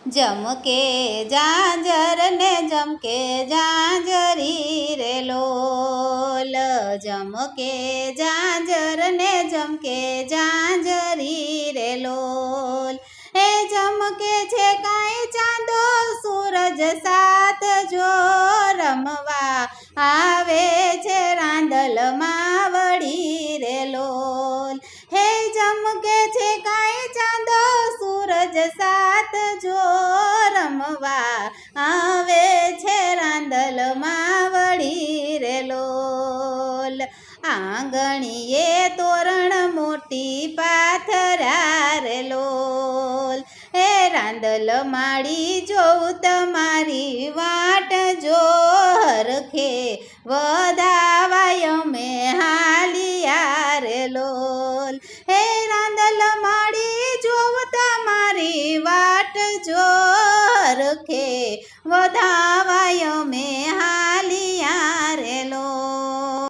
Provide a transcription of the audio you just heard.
જમકે ઝાંઝર ને જમકે ઝાંઝરી રે લોલ, જમકે ઝાંઝર ને જમકે ઝાંઝરી રે લોલ, એ જમકે છે કાંઈ ચાંદો સૂરજ સાથ જો રમવા આવે છે રાંદલમાં વળી રે લોલ, હે જમકે છે કાંઈ ચાંદો સૂરજ સાથ જો રમવા આવે છે રાંદલમાં વળી રે લોલ, આંગણીએ તોરણ મોટી પાથરા રે લોલ, હે રાંદલ માળી જોઉં તમારી વાટ જો હરખે વધાવાય અમે હાલિયા રે લોલ, હે રાંદલ માળી જોઉં તમારી વાટ જો હરખે વધાવાય